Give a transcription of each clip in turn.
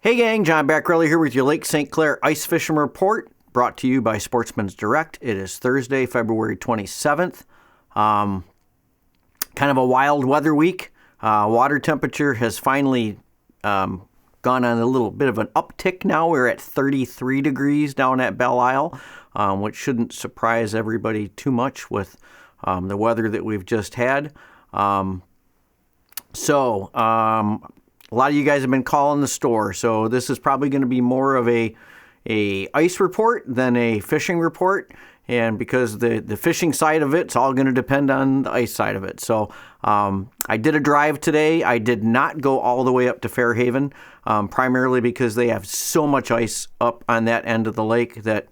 Hey gang, John Backrelli here with your Lake St. Clair Ice Fishing Report, brought to you by Sportsmen's Direct. It is Thursday, February 27th. Kind of a wild weather week. Water temperature has finally gone on a little bit of an uptick now. We're at 33 degrees down at Belle Isle, which shouldn't surprise everybody too much with the weather that we've just had. A lot of you guys have been calling the store, so this is probably going to be more of a ice report than a fishing report, and because the fishing side of it's all going to depend on the ice side of it. So I did a drive today. I did not go all the way up to Fairhaven, primarily because they have so much ice up on that end of the lake that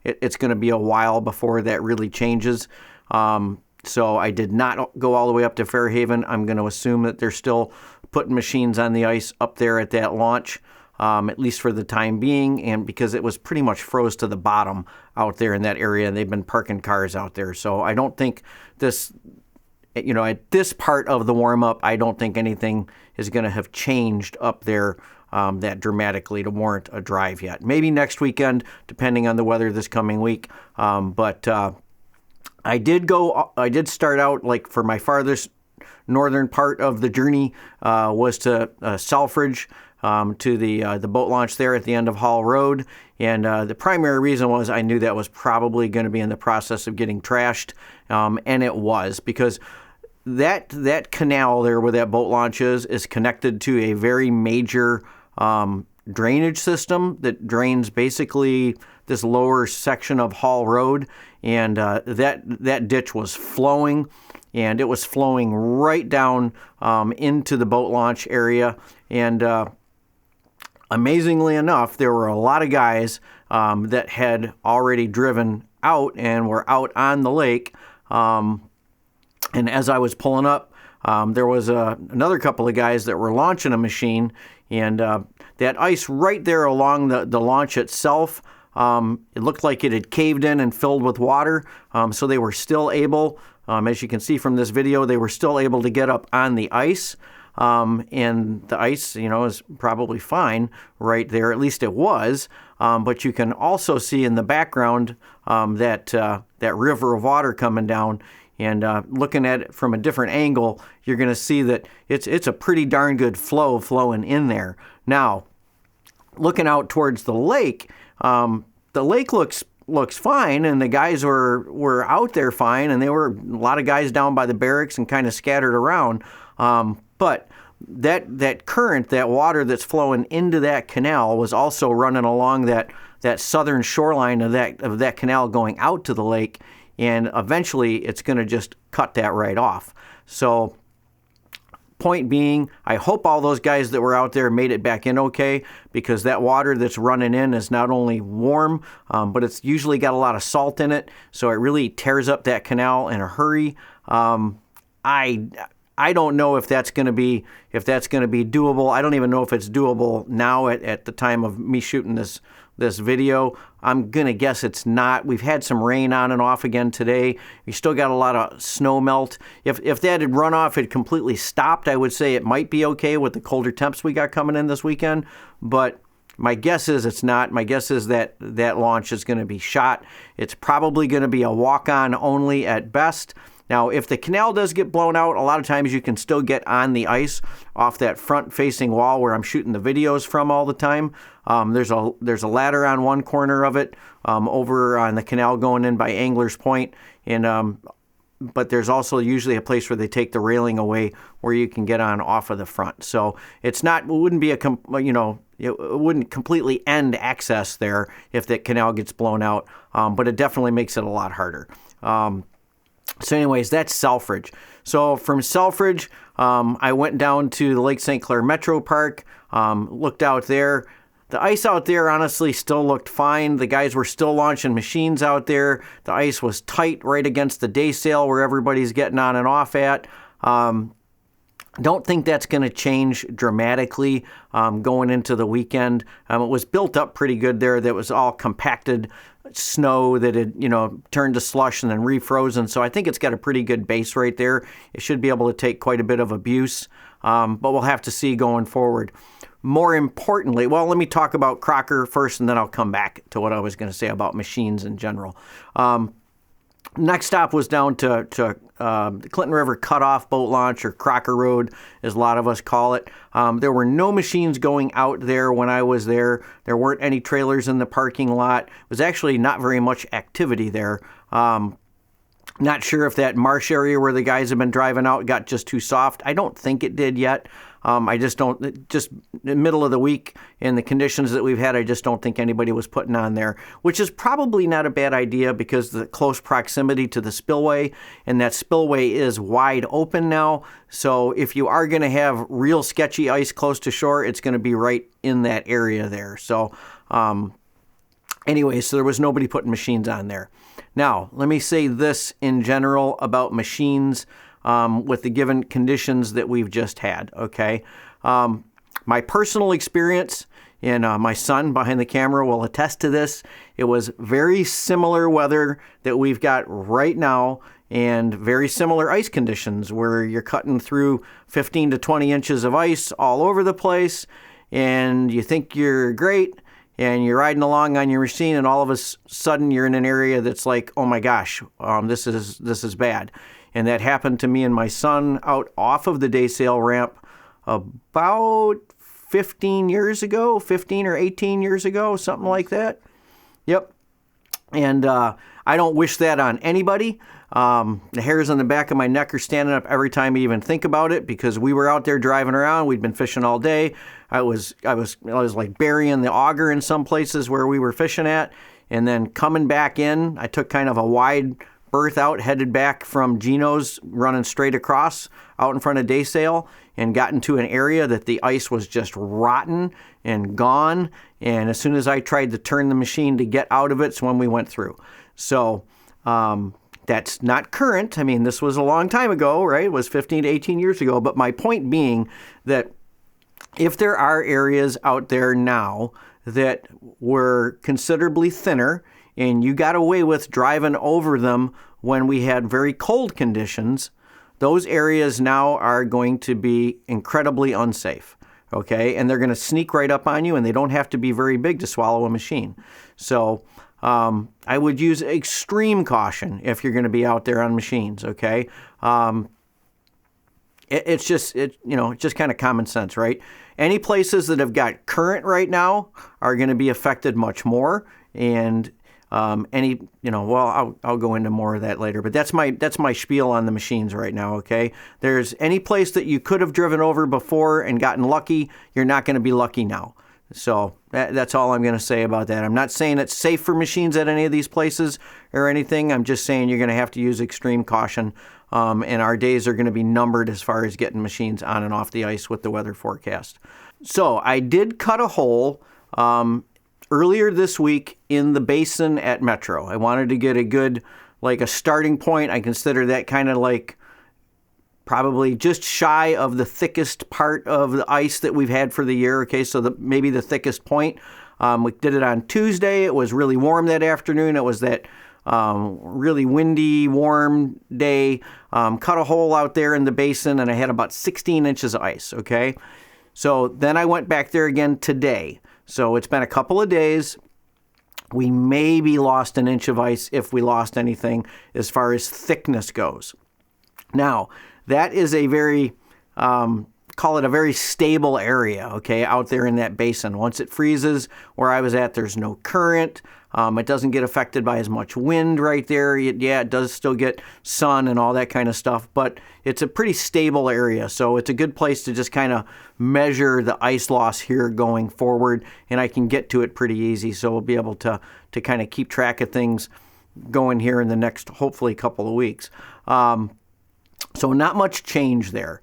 it's going to be a while before that really changes. So I did not go all the way up to Fairhaven. I'm going to assume that they're still putting machines on the ice up there at that launch, at least for the time being, and because it was pretty much froze to the bottom out there in that area, and they've been parking cars out there. So I don't think this, at this part of the warm-up, I don't think anything is going to have changed up there that dramatically to warrant a drive yet. Maybe next weekend, depending on the weather this coming week. But I did start out, like, for my farthest northern part of the journey was to Selfridge, to the boat launch there at the end of Hall Road. And the primary reason was I knew that was probably going to be in the process of getting trashed. And it was, because that canal there where that boat launch is connected to a very major drainage system that drains basically this lower section of Hall Road. And that ditch was flowing, and it was flowing right down into the boat launch area. And amazingly enough, there were a lot of guys that had already driven out and were out on the lake. And as I was pulling up, there was another couple of guys that were launching a machine, and that ice right there along the launch itself, it looked like it had caved in and filled with water. So they were still able, as you can see from this video, they were still able to get up on the ice. And the ice, is probably fine right there. At least it was. But you can also see in the background that river of water coming down. And looking at it from a different angle, you're going to see that it's a pretty darn good flow flowing in there. Now, looking out towards the lake looks fine, and the guys were out there fine, and there were a lot of guys down by the barracks and kind of scattered around. But that current, that water that's flowing into that canal, was also running along that southern shoreline of that canal going out to the lake, and eventually it's going to just cut that right off. So, point being, I hope all those guys that were out there made it back in okay, because that water that's running in is not only warm, but it's usually got a lot of salt in it, so it really tears up that canal in a hurry. I don't know if that's going to be doable. I don't even know if it's doable now at the time of me shooting this video. I'm going to guess it's not. We've had some rain on and off again today. We still got a lot of snow melt. If that had run off, had completely stopped, I would say it might be okay with the colder temps we got coming in this weekend. But my guess is it's not. My guess is that launch is going to be shot. It's probably going to be a walk-on only at best. Now, if the canal does get blown out, a lot of times you can still get on the ice off that front-facing wall where I'm shooting the videos from all the time. There's a ladder on one corner of it over on the canal going in by Angler's Point, and but there's also usually a place where they take the railing away where you can get on off of the front. So it wouldn't completely end access there if that canal gets blown out, but it definitely makes it a lot harder. So anyways, that's Selfridge. So from Selfridge, I went down to the Lake St. Clair Metro Park, looked out there. The ice out there honestly still looked fine. The guys were still launching machines out there. The ice was tight right against the day sail where everybody's getting on and off at. Don't think that's going to change dramatically going into the weekend. It was built up pretty good there. That was all compacted snow that had, turned to slush and then refrozen. So I think it's got a pretty good base right there. It should be able to take quite a bit of abuse, but we'll have to see going forward. more importantly, well, let me talk about Crocker first, and then I'll come back to what I was going to say about machines in general. Next stop was down to the Clinton River Cutoff Boat Launch, or Crocker Road, as a lot of us call it. There were no machines going out there when I was there. There weren't any trailers in the parking lot. It was actually not very much activity there. Not sure if that marsh area where the guys have been driving out got just too soft. I don't think it did yet. I just don't, just in the middle of the week and the conditions that we've had, I just don't think anybody was putting on there, which is probably not a bad idea because the close proximity to the spillway, and that spillway is wide open now. So if you are going to have real sketchy ice close to shore, it's going to be right in that area there. So anyway, so there was nobody putting machines on there. Now, let me say this in general about machines with the given conditions that we've just had, okay? My personal experience, and my son behind the camera will attest to this, it was very similar weather that we've got right now and very similar ice conditions where you're cutting through 15 to 20 inches of ice all over the place and you think you're great, and you're riding along on your machine, and all of a sudden you're in an area that's like, oh my gosh, this is bad. And that happened to me and my son out off of the day sail ramp about 15 or 18 years ago, something like that. Yep. And I don't wish that on anybody. The hairs on the back of my neck are standing up every time I even think about it, because we were out there driving around. We'd been fishing all day. I was like burying the auger in some places where we were fishing at, and then coming back in, I took kind of a wide berth out, headed back from Gino's, running straight across out in front of day sail, and got into an area that the ice was just rotten and gone. And as soon as I tried to turn the machine to get out of it, it's when we went through. So that's not current. I mean, this was a long time ago, right? It was 15 to 18 years ago. But my point being that if there are areas out there now that were considerably thinner and you got away with driving over them when we had very cold conditions, those areas now are going to be incredibly unsafe, okay? And they're going to sneak right up on you, and they don't have to be very big to swallow a machine. So I would use extreme caution if you're going to be out there on machines, okay? It's just kind of common sense, right? Any places that have got current right now are going to be affected much more, and I'll go into more of that later, but that's my spiel on the machines right now, okay? There's any place that you could have driven over before and gotten lucky, you're not going to be lucky now. So that's all I'm going to say about that. I'm not saying it's safe for machines at any of these places or anything. I'm just saying you're going to have to use extreme caution, and our days are going to be numbered as far as getting machines on and off the ice with the weather forecast. So I did cut a hole earlier this week in the basin at Metro. I wanted to get a good, a starting point. I consider that kind of like probably just shy of the thickest part of the ice that we've had for the year. Okay, so maybe the thickest point. We did it on Tuesday. It was really warm that afternoon. It was that really windy, warm day. Cut a hole out there in the basin, and I had about 16 inches of ice, okay? So then I went back there again today. So it's been a couple of days. We maybe lost an inch of ice, if we lost anything, as far as thickness goes. Now, that is a very, call it a very stable area, okay, out there in that basin. Once it freezes, where I was at, there's no current. It doesn't get affected by as much wind right there. It does still get sun and all that kind of stuff, but it's a pretty stable area. So it's a good place to just kind of measure the ice loss here going forward, and I can get to it pretty easy. So we'll be able to kind of keep track of things going here in the next, hopefully, couple of weeks. So not much change there.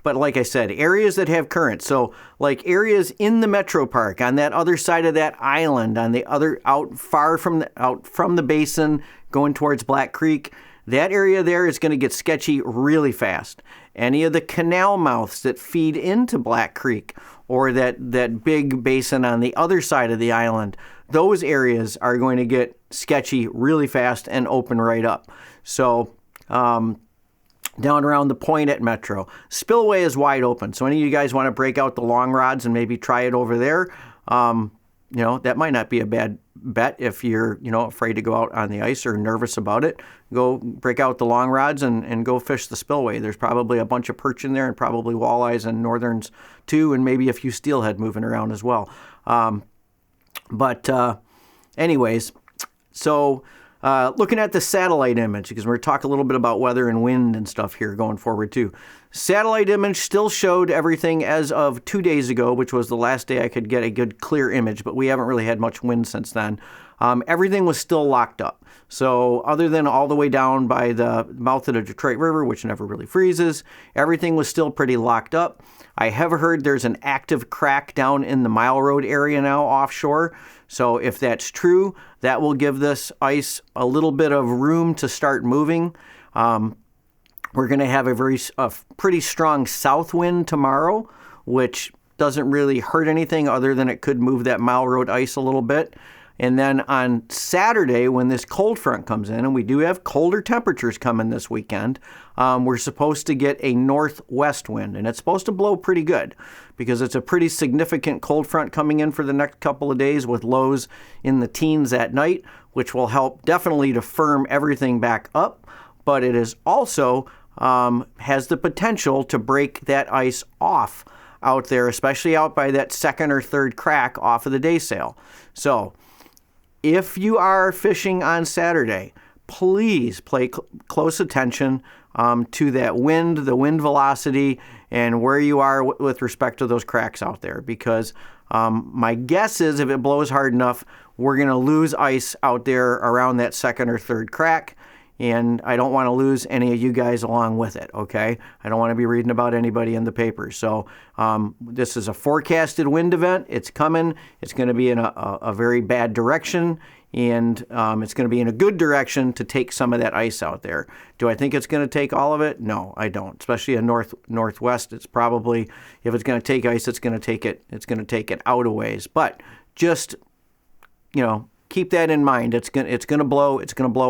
But like I said, areas that have current, so like areas in the Metro Park, on that other side of that island, on the other, out from the basin, going towards Black Creek, that area there is going to get sketchy really fast. Any of the canal mouths that feed into Black Creek, or that big basin on the other side of the island, those areas are going to get sketchy really fast and open right up. So down around the point at Metro. Spillway is wide open. So any of you guys want to break out the long rods and maybe try it over there, that might not be a bad bet if you're, afraid to go out on the ice or nervous about it. Go break out the long rods and go fish the spillway. There's probably a bunch of perch in there and probably walleyes and northerns too, and maybe a few steelhead moving around as well. Anyways, so looking at the satellite image, because we're going to talk a little bit about weather and wind and stuff here going forward too. Satellite image still showed everything as of 2 days ago, which was the last day I could get a good clear image, but we haven't really had much wind since then. Everything was still locked up. So other than all the way down by the mouth of the Detroit River, which never really freezes, everything was still pretty locked up. I have heard there's an active crack down in the Mile Road area now offshore. So if that's true, that will give this ice a little bit of room to start moving. We're going to have a pretty strong south wind tomorrow, which doesn't really hurt anything other than it could move that Mile Road ice a little bit. And then on Saturday, when this cold front comes in, and we do have colder temperatures coming this weekend, we're supposed to get a northwest wind, and it's supposed to blow pretty good because it's a pretty significant cold front coming in for the next couple of days with lows in the teens at night, which will help definitely to firm everything back up. But it is also has the potential to break that ice off out there, especially out by that second or third crack off of the day sail. So if you are fishing on Saturday, please pay close attention to that wind, the wind velocity, and where you are with respect to those cracks out there. Because my guess is if it blows hard enough, we're going to lose ice out there around that second or third crack. And I don't want to lose any of you guys along with it, okay? I don't want to be reading about anybody in the papers. So this is a forecasted wind event. It's coming. It's going to be in a very bad direction, and it's going to be in a good direction to take some of that ice out there. Do I think it's going to take all of it? No, I don't. Especially in northwest, it's probably, if it's going to take ice, it's going to take it out a ways. But just, keep that in mind. It's going to blow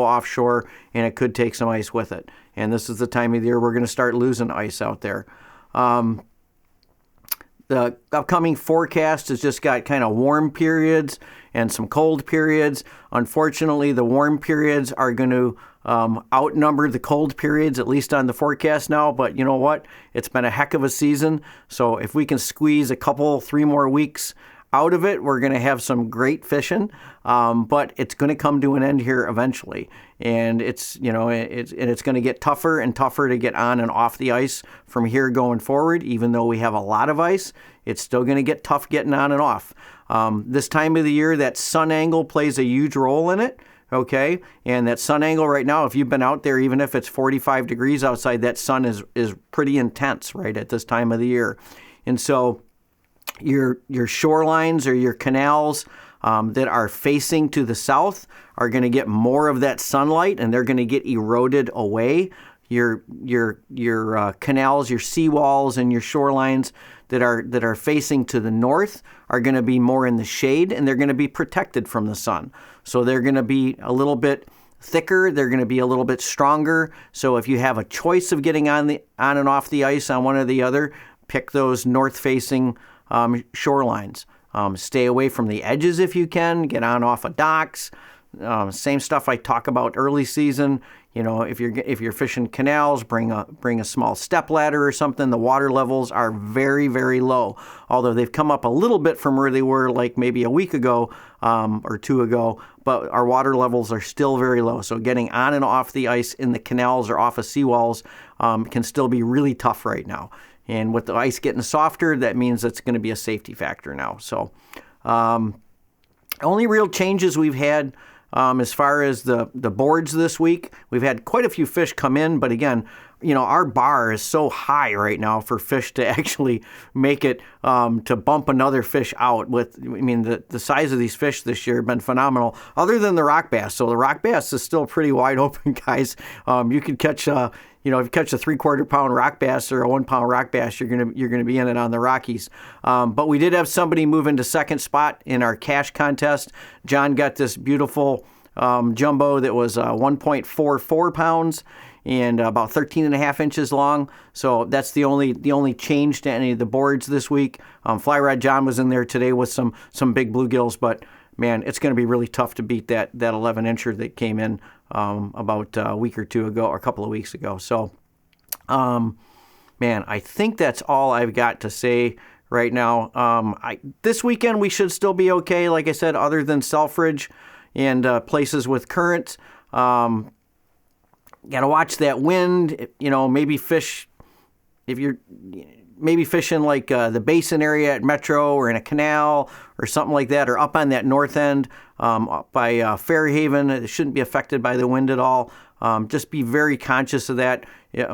offshore, and it could take some ice with it. And this is the time of the year we're going to start losing ice out there. The upcoming forecast has just got kind of warm periods and some cold periods. Unfortunately, the warm periods are going to outnumber the cold periods, at least on the forecast now. But you know what? It's been a heck of a season. So if we can squeeze 3 more weeks out of it, we're going to have some great fishing, but it's going to come to an end here eventually, and it's going to get tougher and tougher to get on and off the ice from here going forward. Even though we have a lot of ice, it's still going to get tough getting on and off. This time of the year, that sun angle plays a huge role in it. Okay, and that sun angle right now, if you've been out there, even if it's 45 degrees outside, that sun is pretty intense right at this time of the year, and so your shorelines or your canals that are facing to the south are going to get more of that sunlight, and they're going to get eroded away. Your canals, your seawalls, and your shorelines that are facing to the north are going to be more in the shade, and they're going to be protected from the sun. So they're going to be a little bit thicker. They're going to be a little bit stronger. So if you have a choice of getting on and off the ice on one or the other, pick those north-facing shorelines. Stay away from the edges if you can. Get on off of docks. Same stuff I talk about early season. If you're fishing canals, bring a small step ladder or something. The water levels are very, very low. Although they've come up a little bit from where they were like maybe a week ago or 2 ago, but our water levels are still very low. So getting on and off the ice in the canals or off of seawalls can still be really tough right now. And with the ice getting softer, that means it's going to be a safety factor now. So only real changes we've had as far as the boards this week, we've had quite a few fish come in, but again, our bar is so high right now for fish to actually make it to bump another fish out. The size of these fish this year have been phenomenal, other than the rock bass. So the rock bass is still pretty wide open, guys. You could catch if you catch a 3/4 pound rock bass or a 1 pound rock bass, you're gonna be in it on the Rockies. But we did have somebody move into second spot in our cash contest. John got this beautiful jumbo that was 1.44 pounds, and about 13 and a half inches long. So that's the only change to any of the boards this week. Fly Rod John was in there today with some big bluegills, but man, it's going to be really tough to beat that 11 incher that came in about a week or two ago, or a couple of weeks ago. So, man, I think that's all I've got to say right now. This weekend we should still be okay, like I said, other than Selfridge and places with current. Got to watch that wind. Maybe fish if you're maybe fishing like the basin area at Metro or in a canal or something like that, or up on that north end up by Fairhaven. It shouldn't be affected by the wind at all. Just be very conscious of that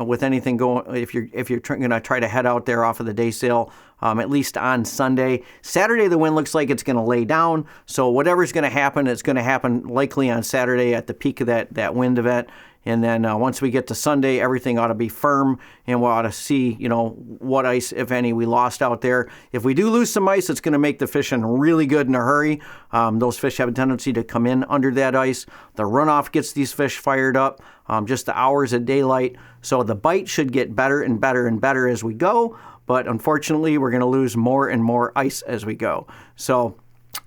with anything going. If you're going to try to head out there off of the day sail, at least on Sunday. Saturday, the wind looks like it's going to lay down. So whatever's going to happen, it's going to happen likely on Saturday at the peak of that wind event. And then once we get to Sunday, everything ought to be firm, and we ought to see, what ice, if any, we lost out there. If we do lose some ice, it's going to make the fishing really good in a hurry. Those fish have a tendency to come in under that ice. The runoff gets these fish fired up, just the hours of daylight. So the bite should get better and better and better as we go. But unfortunately, we're going to lose more and more ice as we go. So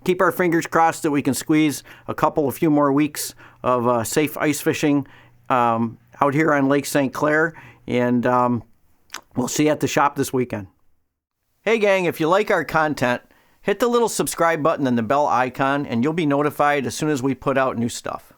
keep our fingers crossed that we can squeeze a few more weeks of safe ice fishing out here on Lake St. Clair, and we'll see you at the shop this weekend. Hey gang, if you like our content, hit the little subscribe button and the bell icon, and you'll be notified as soon as we put out new stuff.